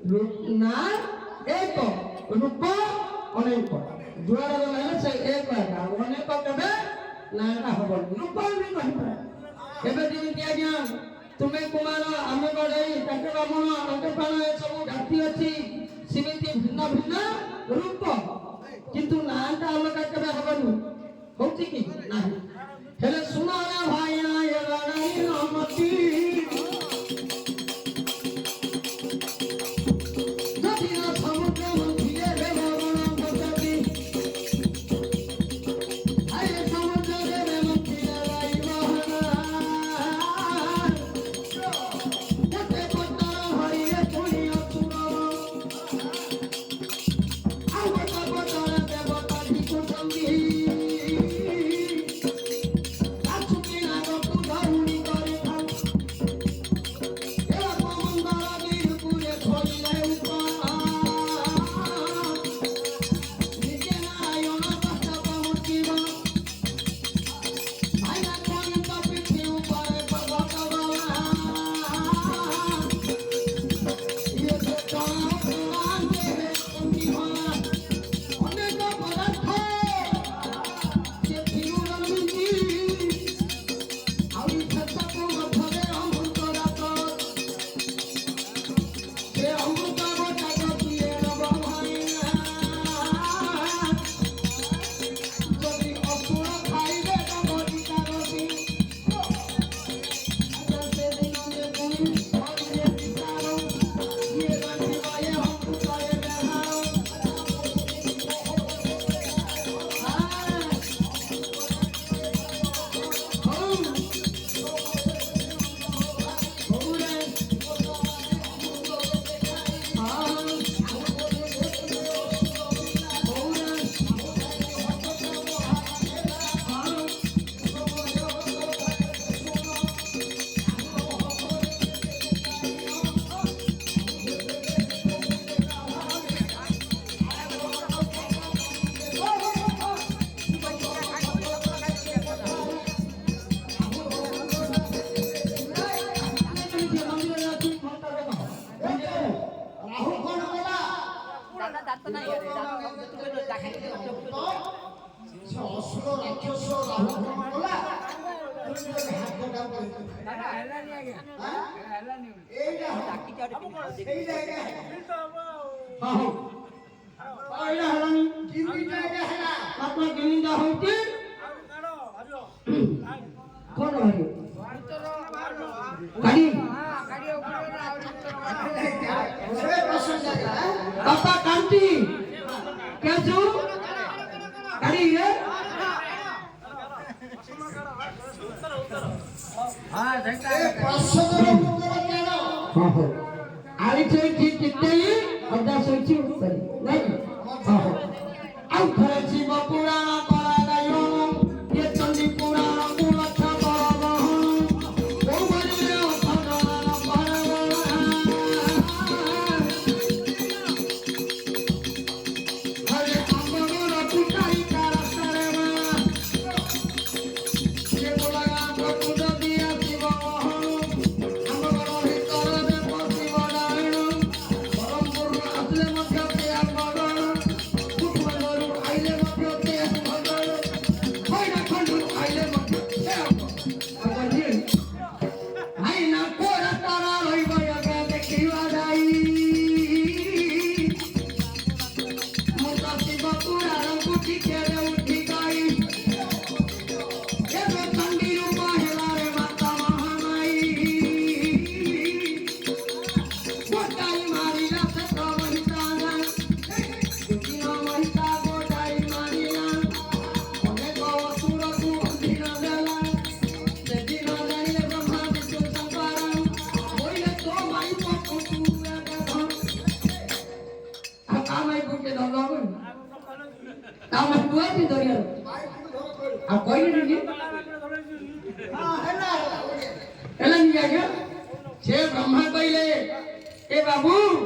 ନା ଏକ ରୂପ ଅନେକ ଯୁଆଡେ ଗଲେ ସେ ଏକ ଏକା ଅନେକ କେବେ ନାଟା ହବନି ରୂପ ବି କହିବ। ଏବେ ଯେମିତି ଆଜ୍ଞା ତୁମେ କୁମାର ଆମେ ବଢେଇ ତାଙ୍କେ ବ୍ରାହ୍ମଣ ତାଙ୍କେ ପ୍ରାଣ ଏସବୁ ଜାତି ଅଛି ସେମିତି ଭିନ୍ନ ଭିନ୍ନ ରୂପ କିନ୍ତୁ ନାଟା ଅଲଗା କେବେ ହବନି। ହଉଛି କି ନାହିଁ ହେଲେ ଶୁଣ ନା ଭାଇ ନମତି बापा कांटी क्या जो गाड़ी है हाँ झंडा आली चोई ठीक कितने ही अड्डा सोची ऊपर नहीं हाँ अब खर्ची बपुरा पड़ा गयो ये चंदी पूरा पूरा बड़ा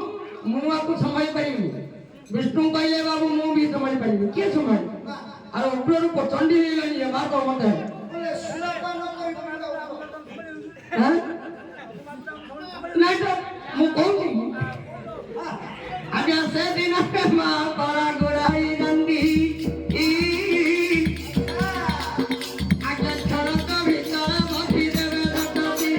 वो बड़ी विष्णु कहले बाबू मु भी संभाली पारिबे के संभाली अरे उपरो पचंडी लेलनी ये बात मत है हां नहीं तो मु कहूं ସେଦିନ ମା କଳା ଗୋଡ଼ାଇ ନନ୍ଦୀ ଆଜ୍ଞା ଥରକ ଭିତର ବଧି ଦେବେ ଧଟତି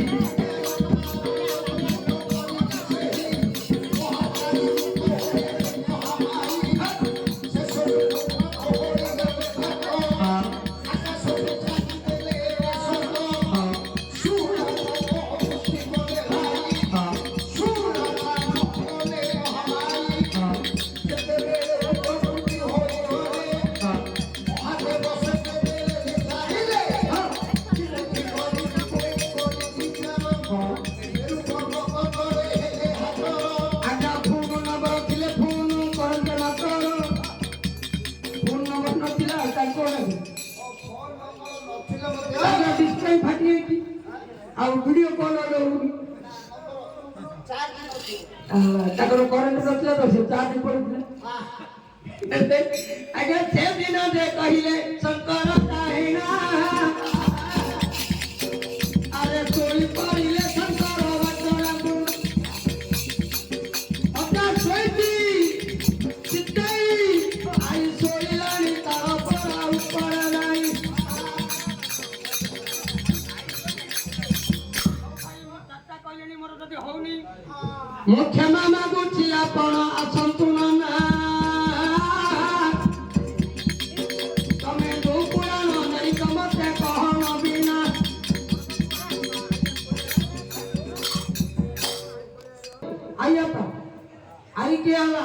ଆଉ ଭିଡିଓ କଲ୍ ହଉନି ତାଙ୍କର କରେଣ୍ଟ ନଥିଲା ତ ସେ ଚାର୍ଜ ପଡିଥିଲା ଆଜ୍ଞା ସେଦିନ ଯେ କହିଲେ ଶଙ୍କର କାହିଁନା ଆରେ ଶୋଇ ପଡ଼ିଲେ ଶଙ୍କର ବାଟରାକୁ ଅକା ଶୋଇଛି ଚିତାଇ ଆଇ ଶୋଇଲାଣି ତାର ପରା ଉପରେ ନାହିଁ ମୁଁ କ୍ଷମା ମାଗୁଛି ଆପଣ ଆସନ୍ତୁ ନା ତମେ ଯୋଉ ପୁରାଣ ନେଇ ସମସ୍ତେ କହଣ ବିନା ଆಯ್ୟప్ప ଆଇ କିଏ ହେଲା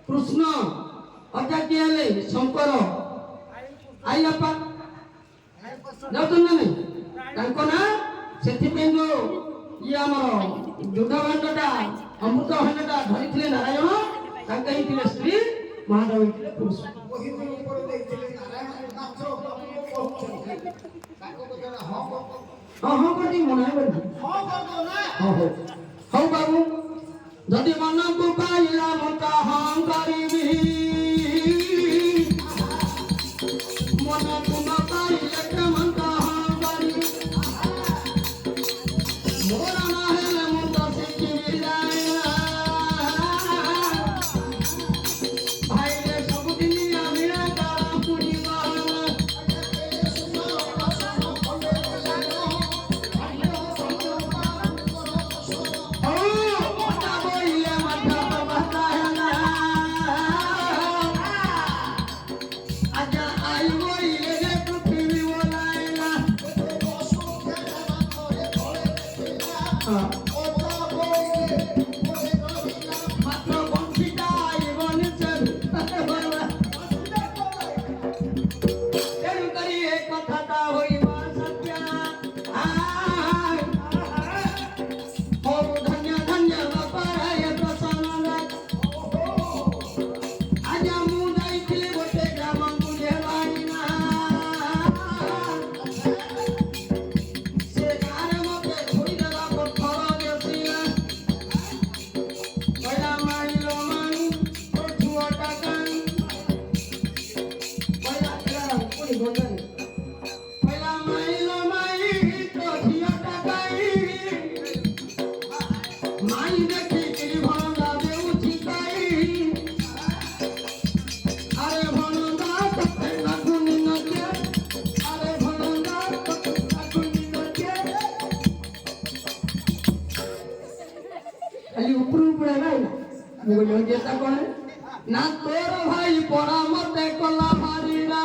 କୃଷ୍ଣ ଅଜା କିଏ ହେଲେ ଶଙ୍କର ଆಯ್ୟప్ప ଯାଉଛନ୍ତି ନା ନାଇଁ ତାଙ୍କ ନା ସେଥିପାଇଁ ଯୋଉ ଇଏ ଆମର ଯୁଦ୍ଧ ଭାଣ୍ଡଟା ଅମୃତ ଭାଣ୍ଡଟା ଧରିଥିଲେ ନାରାୟଣ ତାଙ୍କ ହିଁ ଥିଲେ ସ୍ତ୍ରୀ ମହାଦେବ ଥିଲେ ପୁରୁଷ ହଁ କରି ମନା ହଉ ବାବୁ ଯଦି ମନକୁ ପାଇଲା ମୁଁ ତ ହଁ କରିବି ମନକୁ ନ ପାଇଲେ କେମନ୍ତ ହଁ କରିବି ମୋର ନହେଲେ ମୁଁ ତ ଶିଖିବି ଭାଇରେ ସବୁଦିନ ମିଳେ ତାର ପୁଡ଼ିବ ना तोर भाई पड़ा मत कला मारीना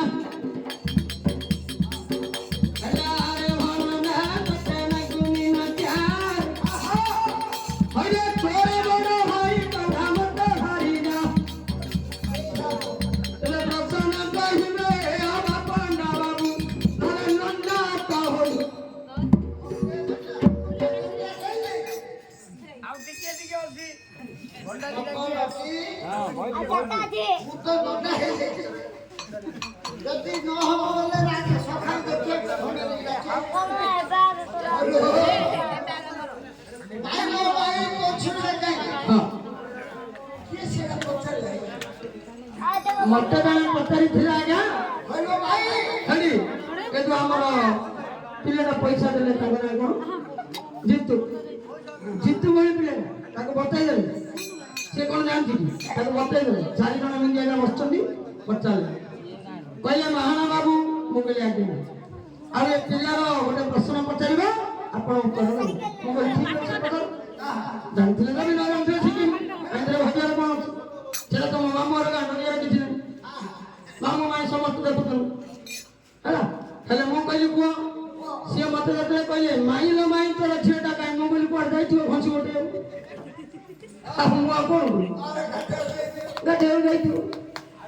मत जन पचारि थिला आज्ञा खाली ए जो हमर पिलेटा पैसा देले ताकर कोन जीतू जीतू बोली पिले ताको बताई देले से कोन जान କାଞ୍ଚିକି ତାକୁ ବତେଇ ଦେଲେ 4 ଜଣ ଏମିତି ଆଜ୍ଞା ବସିଛନ୍ତି ପଚାରିଲେ କହିଲେ ମାହାଣା ବାବୁ ମୁଁ କହିଲି ଆଜ୍ଞା ଆଉ ଏ ପିଲାର ଗୋଟେ ପ୍ରଶ୍ନ ପଚାରିବା ଆପଣ ଉତ୍ତର ଦେବେ ମୁଁ କହିଲି ଠିକ ଅଛି ପଚାର ଜାଣିଥିଲେ ତ ବି ନ ଜାଣିଥିଲେ ଶିଖିବି ଏଥିରେ ଭାବିବାର କ'ଣ ଅଛି ସେଟା ତମ ମାମୁଁ ଘର ଗାଁ ଦୁନିଆରେ କିଛି ନାହିଁ ମାମୁଁ ମାଇଁ ସମସ୍ତେ ଦେଖୁଛନ୍ତି ହେଲା ହେଲେ ମୁଁ କହିଲି କୁହ ସିଏ ମତେ ଯେତେବେଳେ କହିଲେ ମାଇଲ ମାଇଁ ତୋର ଝିଅଟା କାହିଁ ମୁଁ କହିଲି କୁଆଡ଼େ ଯାଇଥିବ ଘଞ୍ଚି ଗୋଟେ ମୁଁ ଆଉ କ'ଣ କଲି ଗାଧେଇବାକୁ ଯାଇଥିବ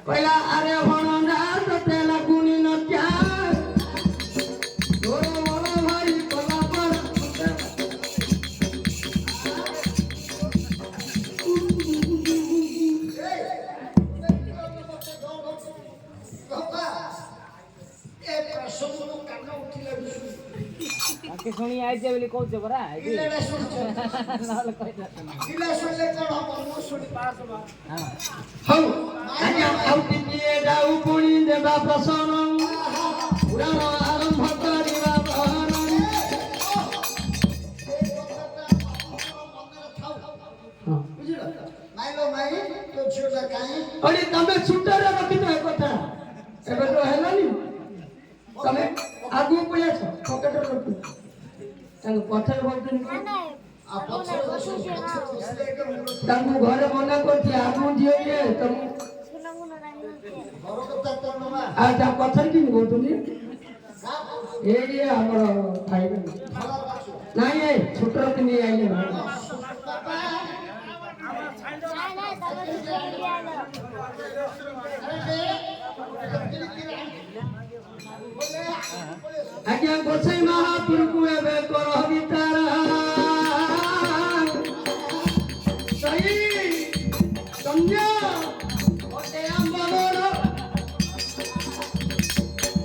କହିଲା ଆରେ ଭଣଜା ତତେ ଲାଗୁନି ନଚା ତୋର ବଡ଼ ଭାଇ କଲା ପରା ଆକେ ଶୁଣି ଆଇছে ବୋଲି କହୁଛ ପରା ପିଲାଟା ଶୁଣୁଛ ନହେଲେ କହିଲା ପିଲା ଶୁଣିଲେ କ'ଣ ହବ ମୁଁ ଶୁଣି ପାସ୍ ହବ ହଉ ଆଜ୍ଞା ଆଉ ଟିକିଏ ଯାଉ ପୁଣି ଦେବା ପ୍ରସନ୍ନ ପୁରାଣ ଆରମ୍ଭ କରିବା ବହନ ଅଳି ତମେ ଛୁଟରେ ରଖିଛ ଏ କଥା ଏବେ ତ ହେଲାନି ତମେ ଆଗକୁ ପଳେଇ ଆସ ପକେଟରେ ରଖି ତାଙ୍କୁ ପଛରେ ବସୁନି ତାଙ୍କୁ ଘରେ ମନା କରୁଛି ଆଗକୁ ଝିଅ ଇଏ ତମକୁ ଆଉ ତା ପଛରେ କେମିତି କହୁଛନ୍ତି ଏଇଠି ଆମର ଖାଇବେ ନାଇଁ ଏ ଛୋଟ ରଖି ନେଇ ଆଇଲେ ଆଜ୍ଞା ଗୋସାଇ ମହାପୁରକୁ ଏବେ କର ବିଚାର ସହି ସନ୍ଧ୍ୟା ଗୋଟେ ଆମ୍ବର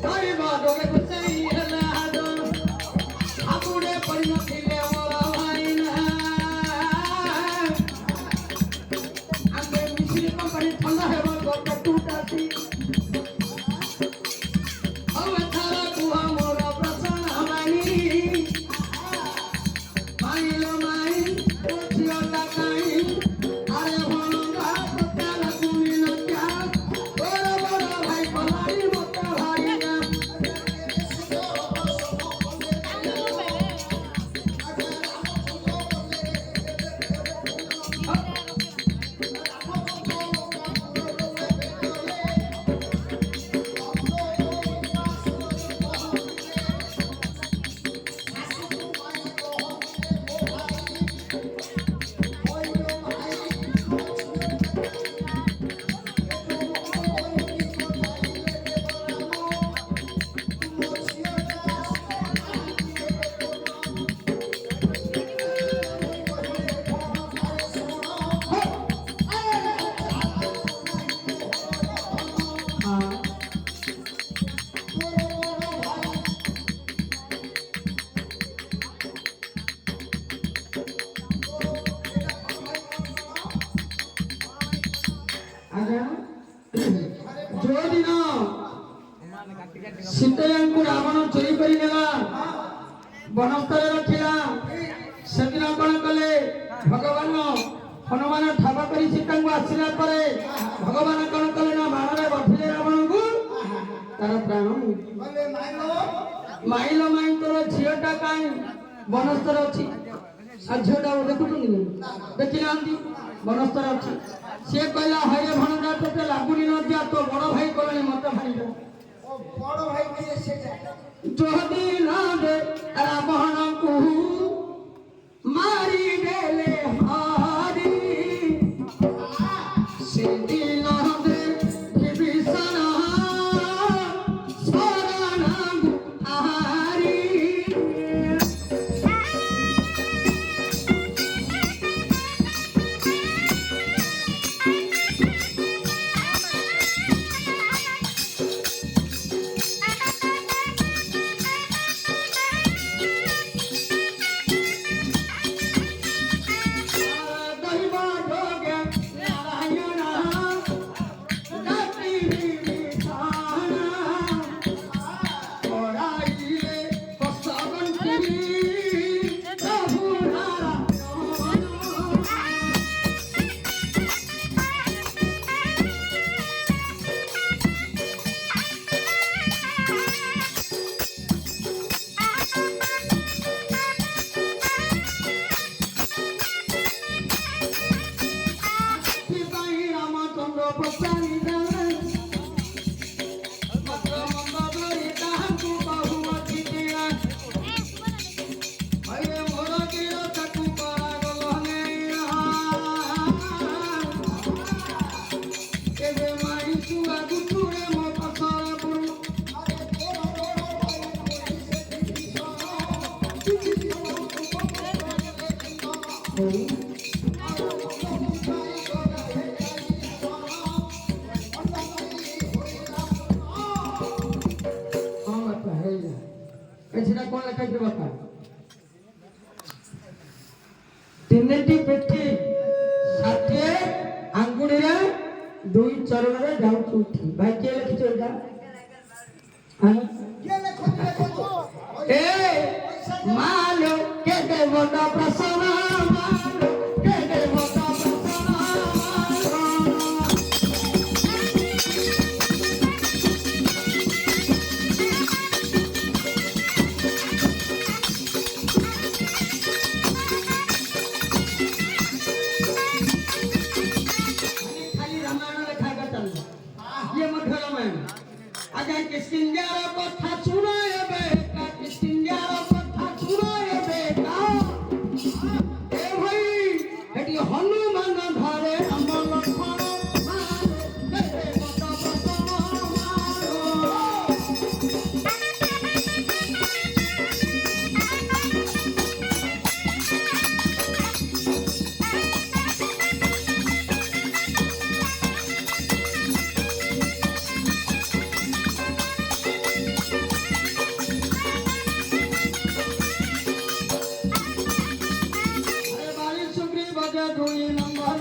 ଧରିବ ଯୋଗେ ଗୋସାଇ ହେଲା ହାତ ଆପୁଡେ ପରିଣଥିଲେ ମୋର ଭାଇନା ଆମେ ମିଶ୍ରି କମ୍ପାନୀ ଥଣ୍ଡା ହେବ ଗୋଟେ ଟୁଟାସି ଯୋଉଦିନ ସୀତାଙ୍କୁ ରାବଣ ଚୋରି କରି ନେଲା ବନସ୍ଥରେ ରଖିଲା ସେଦିନ କ'ଣ କଲେ ଭଗବାନ ହନୁମାନ ଠାବ କରି ସୀତାଙ୍କୁ ଆସିଲା ପରେ ଭଗବାନ କ'ଣ କଲେ ନା ବାଣରେ ବଧିଲେ ରାବଣଙ୍କୁ ତାର ପ୍ରାଣ ମାଇଲ ମାଇଁ ତୋର ଝିଅଟା କାହିଁ ବନସ୍ଥରେ ଅଛି ଆଉ ଝିଅଟା ଦେଖୁଛନ୍ତି ଦେଖିନାହାନ୍ତି ବନସ୍ଥରେ ଅଛି ସିଏ କହିଲା ହରେ ଭଣଜା ତୋତେ ଲାଗୁନି ନଦିଆ ତୋ ବଡ଼ ଭାଇ କହିଲେ ମତେ ଭାଇ ବଡ଼ ଭାଇ କିଏ ସେଟା ଯଦି ନ ଦେ ରାବଣକୁ ମାରି ଦେଲେ ହରି ସେଦିନ ଦେ ବିଭୀଷଣ ଶରଣ ଆହାରି ପଚାରି ଦେଲେ ମାତ୍ର ମନ୍ଦ ଧରି ତାହାକୁ ବହୁ ଅତିଥିଆ ହଇରେ ମୋର ଗିର ତାକୁ କରାଗଲ ଏବେ ମାଇ ଚୁଆ ଗୁଟୁରେ ମୋ ପଛର ପୁରୁ ସେଟା କଣ ଲେଖା ହେଇଛି ବାପା ତିନିଟି ପିଠି 60 ଆଙ୍ଗୁଳିରେ 2 ଚରଣରେ ଯାଉଛି ଉଠି ଭାଇ କିଏ ଲେଖିଛ ଏଇଟା ଏ ମାଲୋ କେତେ ବଡ଼ ପ୍ରସନ୍ନ ମାଲୋ କେତେ ବଡ଼ ପ୍ରସନ୍ନ आगे किस्किंजार कथा सुनाए बेटा किस्किंजार कथा सुनाए बेटा ए भाई एटी हनुमान धरे हम लक्ष्मण मारे हे मत प्रसन्न मारो দুই নম্বর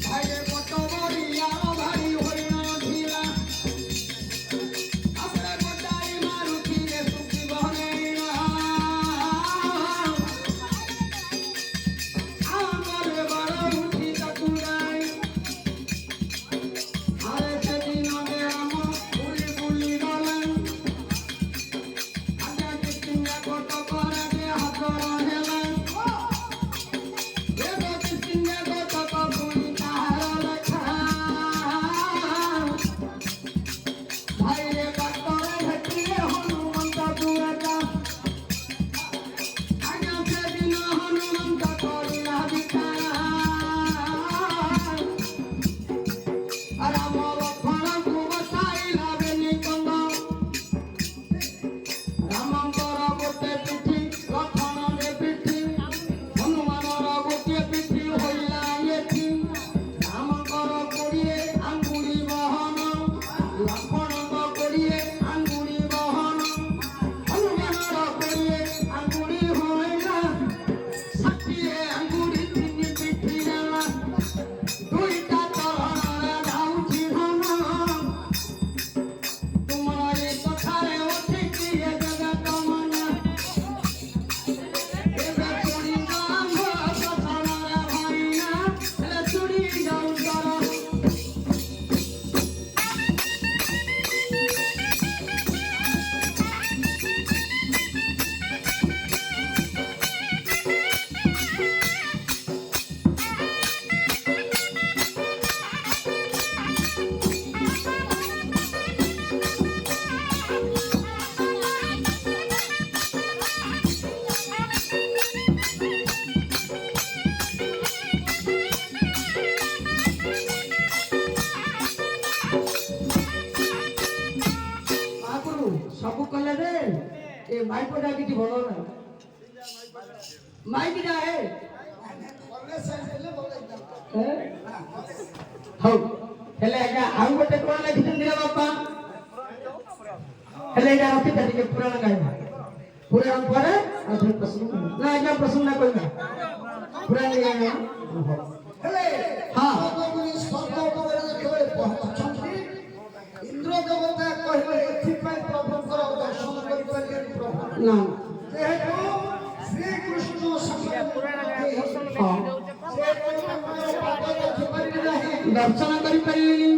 ভাইরে কত বড়িয়া ভাই হরিণ ধীরা আপরে গোটাই মারুতি রে সুখী বনে আমার বড় উঠি তাকুরাই আরে সেদিন রাম বুলি বুলি গলেন আগে কৃষ্ণ কত করে ए माइक पर जाके बोलो ना माइक जा है हो हेले आगा आउ गोटे कोन लिखि दिले बापा हेले जा रखि त के पुराण गाइबा पुराण परे आधे प्रश्न ना आगा प्रश्न ना कोइना पुराण गाइबा हेले हां इंद्र देवता कहले एथि पय प्रभुकर दर्शन करि परिले प्रभु ना जेहेतु श्री कृष्ण संगे पुराण दर्शन करि परिले